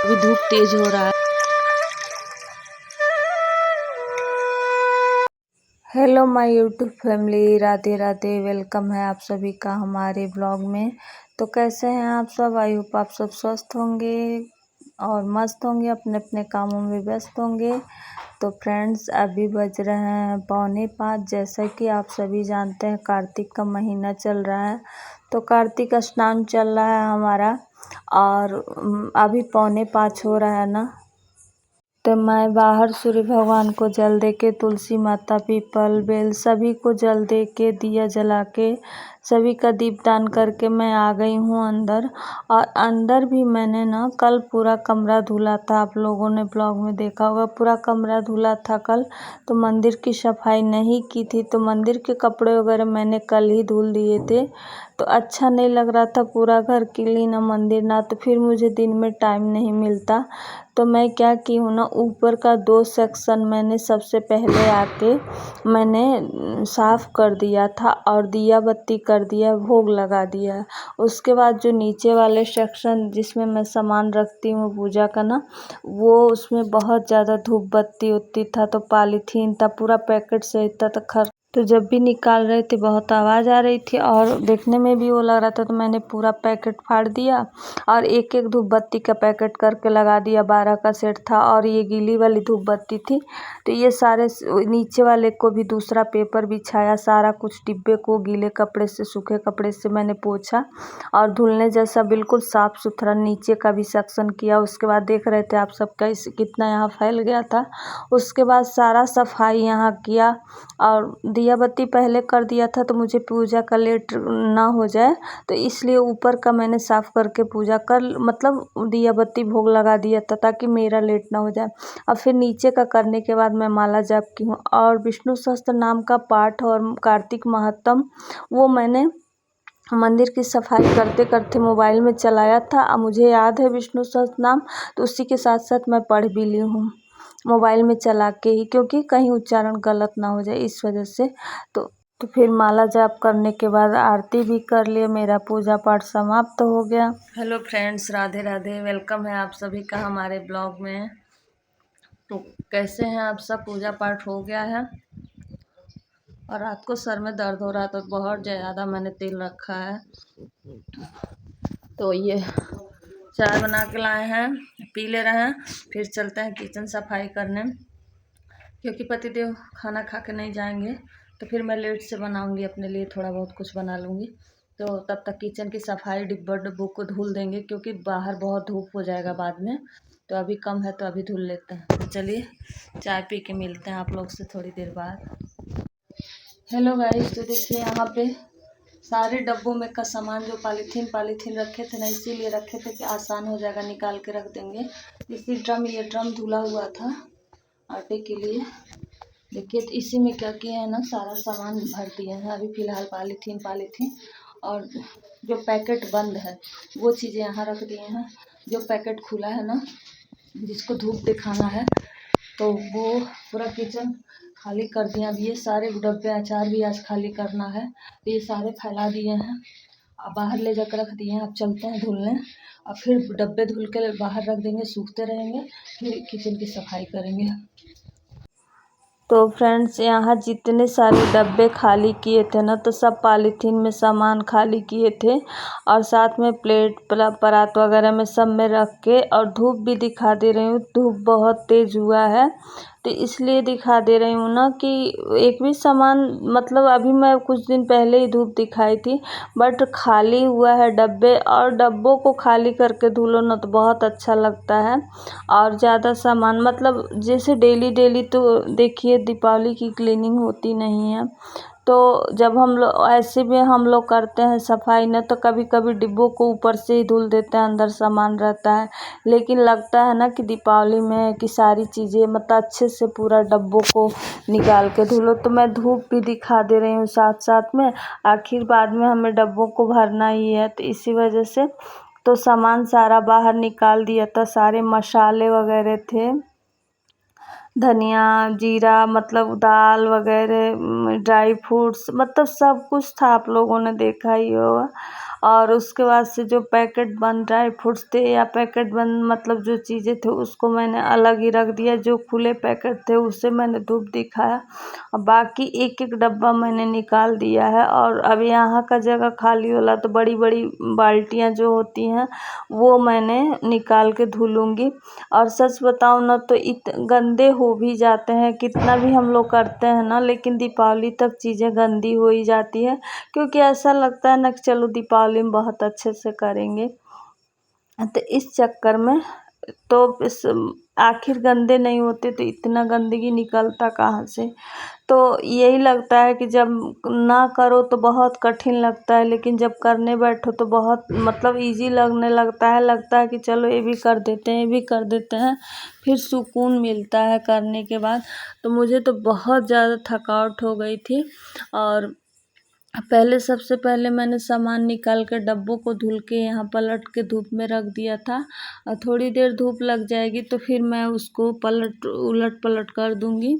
अभी धूप तेज हो रहा है। Hello my YouTube family, Radhe Radhe. Welcome है आप सभी का हमारे ब्लॉग में। तो कैसे हैं आप सब? आई होप आप सब स्वस्थ होंगे और मस्त होंगे, अपने अपने कामों में व्यस्त होंगे। तो फ्रेंड्स, अभी बज रहे हैं 4:45। जैसा कि आप सभी जानते हैं, कार्तिक का महीना चल रहा है। तो कार्तिक स्नान चल रहा है हमारा, और अभी 4:45 हो रहा है ना। तो मैं बाहर सूर्य भगवान को जल दे के, तुलसी माता, पीपल, बेल सभी को जल दे के, दिया जला के, सभी का दीपदान करके मैं आ गई हूँ अंदर। और अंदर भी मैंने ना कल पूरा कमरा धुला था। आप लोगों ने ब्लॉग में देखा होगा, पूरा कमरा धुला था कल। तो मंदिर की सफाई नहीं की थी, तो मंदिर के कपड़े वगैरह मैंने कल ही धुल दिए थे। तो अच्छा नहीं लग रहा था पूरा घर क्लीन ना, मंदिर ना, तो फिर मुझे दिन में टाइम नहीं मिलता। तो मैं क्या की हूँ ना, ऊपर का 2 सेक्शन मैंने सबसे पहले आके मैंने साफ़ कर दिया था और दिया बत्ती कर दिया, भोग लगा दिया। उसके बाद जो नीचे वाले सेक्शन जिसमें मैं सामान रखती हूँ पूजा का ना, वो उसमें बहुत ज़्यादा धूप बत्ती उतती था, तो पॉलीथीन था, पूरा पैकेट सहित था। तो जब भी निकाल रहे थे बहुत आवाज़ आ रही थी और देखने में भी वो लग रहा था। तो मैंने पूरा पैकेट फाड़ दिया और एक एक धूप बत्ती का पैकेट करके लगा दिया। 12 का सेट था और ये गीली वाली धूप बत्ती थी। तो ये सारे नीचे वाले को भी दूसरा पेपर बिछाया, सारा कुछ डिब्बे को गीले कपड़े से, सूखे कपड़े से मैंने पोंछा और धुलने जैसा बिल्कुल साफ़ सुथरा नीचे का भी सेक्शन किया। उसके बाद देख रहे थे आप सब कैसे कितना यहाँ फैल गया था। उसके बाद सारा सफाई यहाँ किया और दिया बत्ती पहले कर दिया था, तो मुझे पूजा का लेट ना हो जाए, तो इसलिए ऊपर का मैंने साफ़ करके पूजा कर, मतलब दिया बत्ती भोग लगा दिया था ताकि मेरा लेट ना हो जाए। और फिर नीचे का करने के बाद मैं माला जाप की हूँ और विष्णु सहस्त्र नाम का पाठ और कार्तिक महात्म वो मैंने मंदिर की सफाई करते करते मोबाइल में चलाया था। अब मुझे याद है विष्णु सहस्त्र नाम, तो उसी के साथ साथ मैं पढ़ भी ली हूँ मोबाइल में चला के ही, क्योंकि कहीं उच्चारण गलत ना हो जाए इस वजह से। तो फिर माला जाप करने के बाद आरती भी कर लिए, मेरा पूजा पाठ समाप्त हो गया। Hello friends, Radhe Radhe. Welcome है आप सभी का हमारे ब्लॉग में। तो कैसे हैं आप सब? पूजा पाठ हो गया है और रात को सर में दर्द हो रहा था, तो बहुत ज़्यादा मैंने तेल रखा है। तो ये चाय बना के लाए हैं, पी ले रहे हैं। फिर चलते हैं किचन सफाई करने, क्योंकि पतिदेव खाना खा के नहीं जाएंगे। तो फिर मैं लेट से बनाऊंगी, अपने लिए थोड़ा बहुत कुछ बना लूँगी। तो तब तक किचन की सफाई, डिब्बों को धुल देंगे, क्योंकि बाहर बहुत धूप हो जाएगा बाद में। तो अभी कम है तो अभी धुल लेते हैं। तो चलिए चाय पी के मिलते हैं आप लोग से थोड़ी देर बाद। हेलो गाइस, तो देखिए यहाँ पे सारे डब्बों में का सामान जो पॉलीथीन रखे थे ना, इसीलिए रखे थे कि आसान हो जाएगा, निकाल के रख देंगे। ये ड्रम धुला हुआ था आटे के लिए। देखिए तो इसी में क्या किया है ना, सारा सामान भर दिए हैं अभी फ़िलहाल। पॉलीथीन और जो पैकेट बंद है वो चीज़ें यहाँ रख दिए हैं। जो पैकेट खुला है ना, जिसको धूप दिखाना है, तो वो पूरा किचन खाली कर दिया। अब ये सारे डब्बे अचार भी आज खाली करना है, तो ये सारे फैला दिए हैं, अब बाहर ले जाकर रख दिए हैं। अब चलते हैं धुलने और फिर डब्बे धुल के बाहर रख देंगे, सूखते रहेंगे, फिर किचन की सफाई करेंगे। तो फ्रेंड्स, यहाँ जितने सारे डब्बे खाली किए थे ना, तो सब पॉलीथीन में सामान खाली किए थे और साथ में प्लेट परात वगैरह में सब में रख के, और धूप भी दिखा दे रही हूँ। धूप बहुत तेज़ हुआ है, तो इसलिए दिखा दे रही हूँ ना कि एक भी सामान, मतलब अभी मैं कुछ दिन पहले ही धूप दिखाई थी, बट खाली हुआ है डब्बे। और डब्बों को खाली करके धुलो ना तो बहुत अच्छा लगता है। और ज़्यादा सामान, मतलब जैसे डेली तो देखिए दीपावली की क्लीनिंग होती नहीं है, तो जब हम लोग ऐसे भी हम लोग करते हैं सफाई ना, तो कभी कभी डिब्बों को ऊपर से ही धुल देते हैं, अंदर सामान रहता है। लेकिन लगता है ना कि दीपावली में कि सारी चीज़ें मतलब अच्छे से पूरा डब्बों को निकाल के धुलो। तो मैं धूप भी दिखा दे रही हूँ साथ साथ में, आखिर बाद में हमें डब्बों को भरना ही है, तो इसी वजह से तो सामान सारा बाहर निकाल दिया था। सारे मसाले वगैरह थे, धनिया, जीरा, मतलब दाल वगैरह, ड्राई फ्रूट्स, मतलब सब कुछ था, आप लोगों ने देखा ही होगा। और उसके बाद से जो पैकेट बंद ड्राई फ्रूट्स थे या पैकेट बंद मतलब जो चीज़ें थे उसको मैंने अलग ही रख दिया। जो खुले पैकेट थे उसे मैंने धूप दिखाया और बाकी एक एक डब्बा मैंने निकाल दिया है। और अब यहाँ का जगह खाली होला तो बड़ी बड़ी बाल्टियाँ जो होती हैं वो मैंने निकाल के धुलूँगी। और सच बताऊँ ना तो गंदे हो भी जाते हैं, कितना भी हम लोग करते हैं ना, लेकिन दीपावली तक चीज़ें गंदी हो ही जाती है, क्योंकि ऐसा लगता है ना कि चलो दीपावली में बहुत अच्छे से करेंगे। तो इस चक्कर में तो इस आखिर गंदे नहीं होते तो इतना गंदगी निकलता कहाँ से। तो यही लगता है कि जब ना करो तो बहुत कठिन लगता है, लेकिन जब करने बैठो तो बहुत मतलब इजी लगने लगता है कि चलो ये भी कर देते हैं, ये भी कर देते हैं, फिर सुकून मिलता है करने के बाद। तो मुझे तो बहुत ज़्यादा थकावट हो गई थी। और सबसे पहले मैंने सामान निकाल कर डब्बों को धुल के यहाँ पलट के धूप में रख दिया था। और थोड़ी देर धूप लग जाएगी तो फिर मैं उसको उलट पलट कर दूँगी।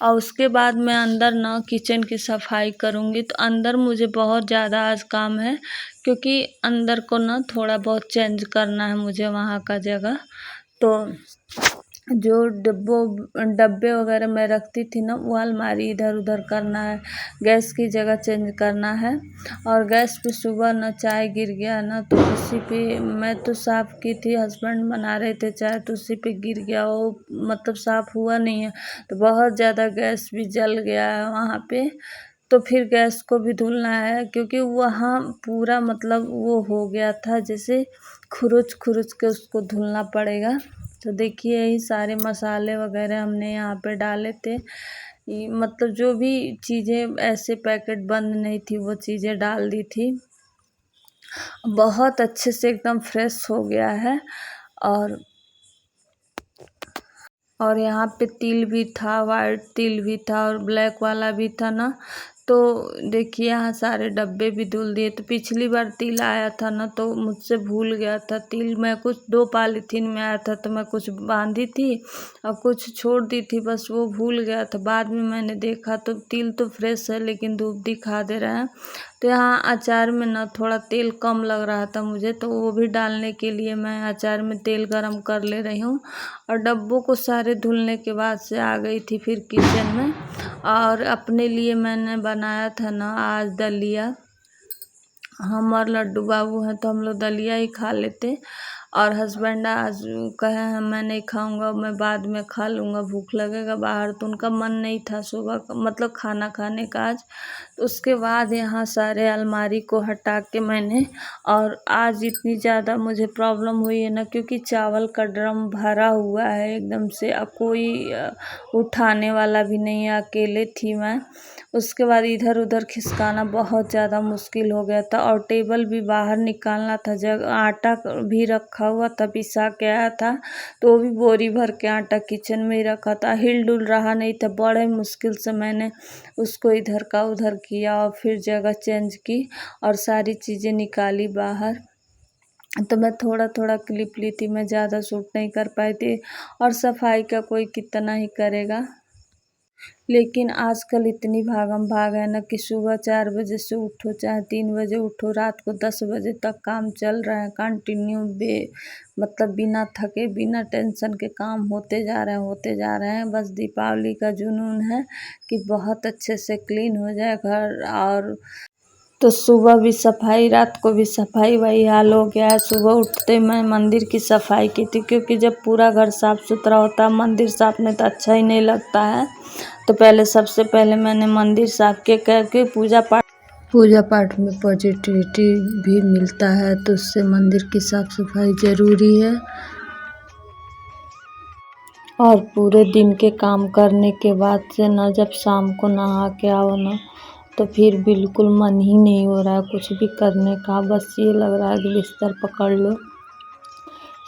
और उसके बाद मैं अंदर ना किचन की सफाई करूँगी। तो अंदर मुझे बहुत ज़्यादा आज काम है, क्योंकि अंदर को ना थोड़ा बहुत चेंज करना है मुझे वहाँ का जगह। तो जो डब्बे वगैरह मैं रखती थी ना वो अलमारी इधर उधर करना है, गैस की जगह चेंज करना है। और गैस पे सुबह ना चाय गिर गया ना तो उसी पे मैं तो साफ़ की थी, हस्बैंड बना रहे थे चाय तो उसी पे गिर गया, वो मतलब साफ़ हुआ नहीं है। तो बहुत ज़्यादा गैस भी जल गया है वहाँ पे। तो फिर गैस को भी धुलना है, क्योंकि वहाँ पूरा मतलब वो हो गया था, जैसे खुरुच खुरुच के उसको धुलना पड़ेगा। तो देखिए यही सारे मसाले वगैरह हमने यहाँ पे डाले थे। मतलब जो भी चीज़ें ऐसे पैकेट बंद नहीं थी वो चीज़ें डाल दी थी। बहुत अच्छे से एकदम फ्रेश हो गया है। और यहाँ पे तिल भी था, वाइट तिल भी था और ब्लैक वाला भी था ना। तो देखिए यहाँ सारे डब्बे भी धुल दिए। तो पिछली बार तिल आया था ना तो मुझसे भूल गया था तिल, मैं कुछ 2 पॉलीथीन में आया था तो मैं कुछ बांधी थी और कुछ छोड़ दी थी, बस वो भूल गया था। बाद में मैंने देखा तो तिल तो फ्रेश है लेकिन धूप दिखा दे रहा है। तो यहाँ अचार में ना थोड़ा तेल कम लग रहा था मुझे, तो वो भी डालने के लिए मैं अचार में तेल गरम कर ले रही हूँ। और डब्बों को सारे धुलने के बाद से आ गई थी फिर किचन में। और अपने लिए मैंने बनाया था ना आज दलिया। हम और लड्डू बाबू हैं तो हम लोग दलिया ही खा लेते। और हस्बैंड आज कहे हैं मैं नहीं खाऊंगा, मैं बाद में खा लूँगा, भूख लगेगा बाहर, तो उनका मन नहीं था सुबह का मतलब खाना खाने का आज। तो उसके बाद यहाँ सारे अलमारी को हटा के मैंने, और आज इतनी ज़्यादा मुझे प्रॉब्लम हुई है ना, क्योंकि चावल का ड्रम भरा हुआ है एकदम से, अब कोई उठाने वाला भी नहीं है, अकेले थी मैं। उसके बाद इधर उधर खिसकाना बहुत ज़्यादा मुश्किल हो गया था। और टेबल भी बाहर निकालना था, आटा भी रखा हुआ था, पिसा के आया था तो वो भी बोरी भर के आटा किचन में ही रखा था, हिल डुल रहा नहीं था। बड़े मुश्किल से मैंने उसको इधर का उधर किया और फिर जगह चेंज की और सारी चीज़ें निकाली बाहर। तो मैं थोड़ा थोड़ा क्लिप ली थी, मैं ज़्यादा शूट नहीं कर पाई थी। और सफाई का कोई कितना ही करेगा, लेकिन आजकल इतनी भागम भाग है ना कि सुबह 4 बजे से उठो चाहे 3 बजे उठो, रात को 10 बजे तक काम चल रहा है कंटिन्यू, मतलब बिना थके बिना टेंशन के काम होते जा रहे हैं। बस दीपावली का जुनून है कि बहुत अच्छे से क्लीन हो जाए घर। और तो सुबह भी सफाई, रात को भी सफाई, वही हाल हो गया है। सुबह उठते मैं मंदिर की सफाई की थी, क्योंकि जब पूरा घर साफ़ सुथरा होता है, मंदिर साफ नहीं तो अच्छा ही नहीं लगता है। तो सबसे पहले मैंने मंदिर साफ के करके पूजा पाठ में पॉजिटिविटी भी मिलता है, तो उससे मंदिर की साफ सफाई ज़रूरी है। और पूरे दिन के काम करने के बाद से ना जब शाम को नहा के आओ ना तो फिर बिल्कुल मन ही नहीं हो रहा है कुछ भी करने का, बस ये लग रहा है कि बिस्तर पकड़ लो।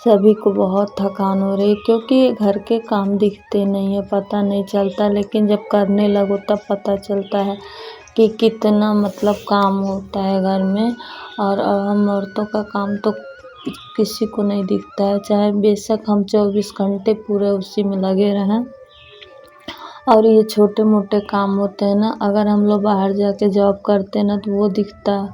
सभी को बहुत थकान हो रही है, क्योंकि घर के काम दिखते नहीं है, पता नहीं चलता, लेकिन जब करने लगो तब पता चलता है कि कितना मतलब काम होता है घर में। और हम औरतों का काम तो किसी को नहीं दिखता है, चाहे बेशक हम 24 घंटे पूरे उसी में लगे रहें। और ये छोटे मोटे काम होते हैं ना, अगर हम लोग बाहर जाके जॉब करते हैं ना तो वो दिखता है,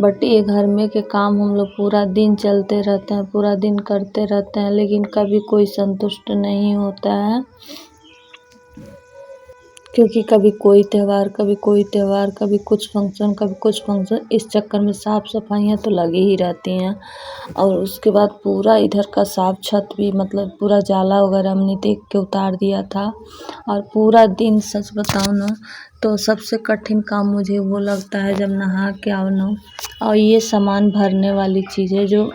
बट ये घर में के काम हम लोग पूरा दिन चलते रहते हैं, पूरा दिन करते रहते हैं, लेकिन कभी कोई संतुष्ट नहीं होता है, क्योंकि कभी कोई त्यौहार, कभी कोई त्यौहार, कभी कुछ फंक्शन, कभी कुछ फंक्शन, इस चक्कर में साफ़ सफाइयाँ तो लगी ही रहती हैं। और उसके बाद पूरा इधर का साफ छत भी, मतलब पूरा जाला वगैरह हमने देख के उतार दिया था। और पूरा दिन सच बताऊँ ना तो सबसे कठिन काम मुझे वो लगता है जब नहा के आओ ना, और ये सामान भरने वाली चीज़ें, जो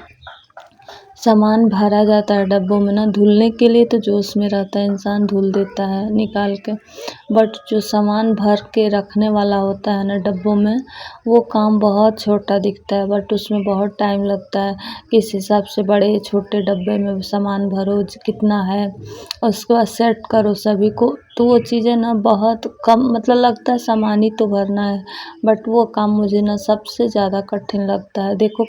सामान भरा जाता है डब्बों में ना, धुलने के लिए तो जोश में रहता है, इंसान धुल देता है निकाल के, बट जो सामान भर के रखने वाला होता है ना डब्बों में, वो काम बहुत छोटा दिखता है, बट उसमें बहुत टाइम लगता है। किस हिसाब से बड़े छोटे डब्बे में सामान भरो, कितना है, और उसके बाद सेट करो सभी को, तो वो चीज़ें ना बहुत कम, मतलब लगता है सामान ही तो भरना है, बट वो काम मुझे ना सबसे ज़्यादा कठिन लगता है। देखो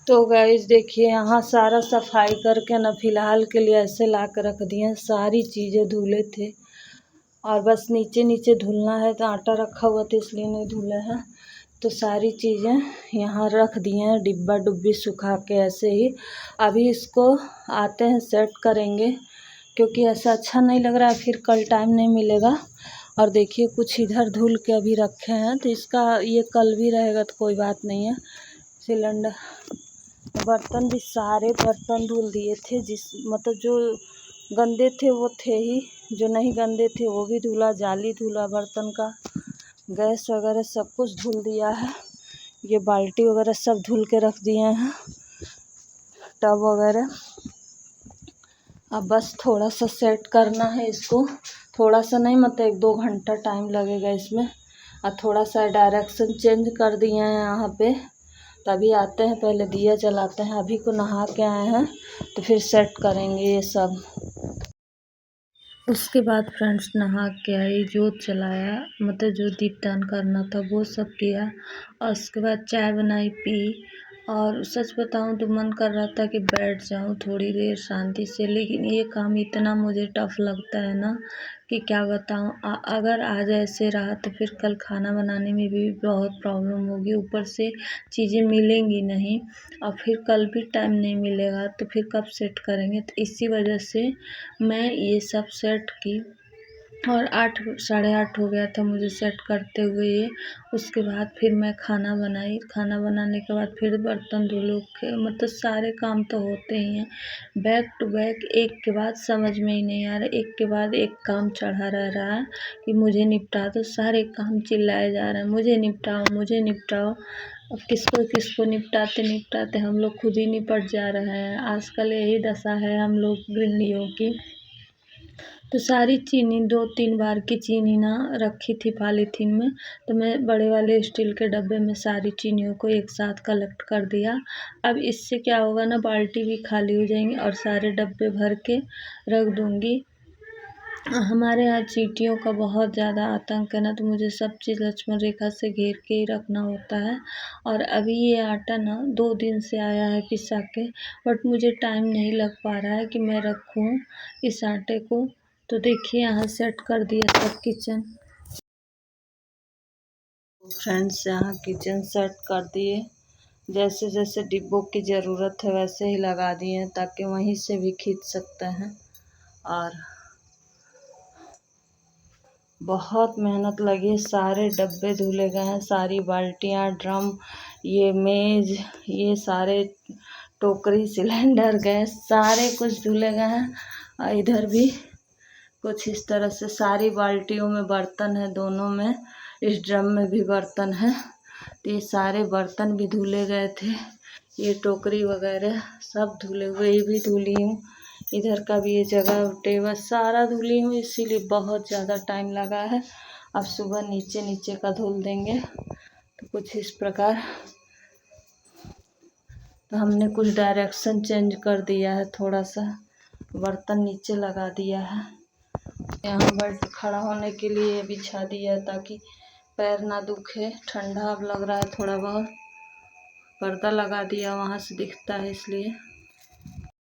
तो गाइस देखिए, यहाँ सारा सफाई करके ना फिलहाल के लिए ऐसे ला कर रख दिए, सारी चीज़ें धुले थे और बस नीचे नीचे धुलना है, तो आटा रखा हुआ था इसलिए नहीं धुले हैं। तो सारी चीज़ें यहाँ रख दिए हैं, डिब्बा डुब्बी सुखा के ऐसे ही। अभी इसको आते हैं सेट करेंगे, क्योंकि ऐसा अच्छा नहीं लग रहा है, फिर कल टाइम नहीं मिलेगा। और देखिए कुछ इधर धुल के अभी रखे हैं, तो इसका ये कल भी रहेगा तो कोई बात नहीं है। सिलेंडर, बर्तन भी सारे बर्तन धुल दिए थे, जिस मतलब जो गंदे थे वो थे ही, जो नहीं गंदे थे वो भी धुला, जाली धुला बर्तन का, गैस वगैरह सब कुछ धुल दिया है। ये बाल्टी वगैरह सब धुल के रख दिए हैं, टब वगैरह। अब बस थोड़ा सा सेट करना है इसको, थोड़ा सा नहीं मतलब 1-2 घंटा टाइम लगेगा इसमें। और थोड़ा सा डायरेक्शन चेंज कर दिए हैं यहाँ पे, तभी आते हैं, पहले दिया जलाते हैं। अभी को नहा के आए हैं तो फिर सेट करेंगे ये सब। उसके बाद फ्रेंड्स नहा के आई, जोत जलाया, मतलब जो दीपदान करना था वो सब किया, और उसके बाद चाय बनाई पी। और सच बताऊं तो मन कर रहा था कि बैठ जाऊं थोड़ी देर शांति से, लेकिन ये काम इतना मुझे टफ लगता है ना कि क्या बताऊं। अगर आज ऐसे रहा तो फिर कल खाना बनाने में भी बहुत प्रॉब्लम होगी, ऊपर से चीज़ें मिलेंगी नहीं, और फिर कल भी टाइम नहीं मिलेगा, तो फिर कब सेट करेंगे। तो इसी वजह से मैं ये सब सेट की, और 8 साढ़े 8 हो गया था मुझे सेट करते हुए ये। उसके बाद फिर मैं खाना बनाई, खाना बनाने के बाद फिर बर्तन धुलो के, मतलब सारे काम तो होते ही हैं, बैक टू बैक, एक के बाद समझ में ही नहीं आ रहा, एक के बाद एक काम चढ़ा रह रहा है कि मुझे निपटा दो, सारे काम चिल्लाए जा रहे हैं, मुझे निपटाओ मुझे निपटाओ। अब किसको किसको निपटाते निपटाते हम लोग खुद ही निपट जा रहे हैं। आजकल यही दशा है हम लोग गृहिणियों की। तो सारी चीनी 2-3 बार की चीनी ना रखी थी पॉलीथीन में, तो मैं बड़े वाले स्टील के डब्बे में सारी चीनियों को एक साथ कलेक्ट कर दिया। अब इससे क्या होगा ना, बाल्टी भी खाली हो जाएंगी और सारे डब्बे भर के रख दूँगी। हमारे यहाँ चींटियों का बहुत ज़्यादा आतंक है ना, तो मुझे सब चीज़ लक्ष्मण रेखा से घेर के ही रखना होता है। और अभी ये आटा ना 2 दिन से आया है पिसा के, बट मुझे टाइम नहीं लग पा रहा है कि मैं रखूँ इस आटे को। तो देखिए यहाँ सेट कर दिया सब किचन। फ्रेंड्स यहाँ किचन सेट कर दिए, जैसे जैसे डिब्बों की ज़रूरत है वैसे ही लगा दिए हैं, ताकि वहीं से भी खींच सकते हैं। और बहुत मेहनत लगी, सारे डब्बे धुले गए हैं, सारी बाल्टियाँ, ड्रम, ये मेज़, ये सारे टोकरी, सिलेंडर, गैस, सारे कुछ धुले गए हैं। और इधर भी कुछ इस तरह से सारी बाल्टियों में बर्तन है, दोनों में, इस ड्रम में भी बर्तन है, तो ये सारे बर्तन भी धुले गए थे। ये टोकरी वगैरह सब धुले हुए, ये भी धुली हूँ, इधर का भी ये जगह टेबल सारा धुली हूँ, इसीलिए बहुत ज़्यादा टाइम लगा है। अब सुबह नीचे नीचे का धुल देंगे। तो कुछ इस प्रकार, तो हमने कुछ डायरेक्शन चेंज कर दिया है, थोड़ा सा बर्तन नीचे लगा दिया है, यहाँ बेड खड़ा होने के लिए बिछा दिया है ताकि पैर ना दुखे, ठंडा अब लग रहा है थोड़ा बहुत, पर्दा लगा दिया, वहाँ से दिखता है इसलिए।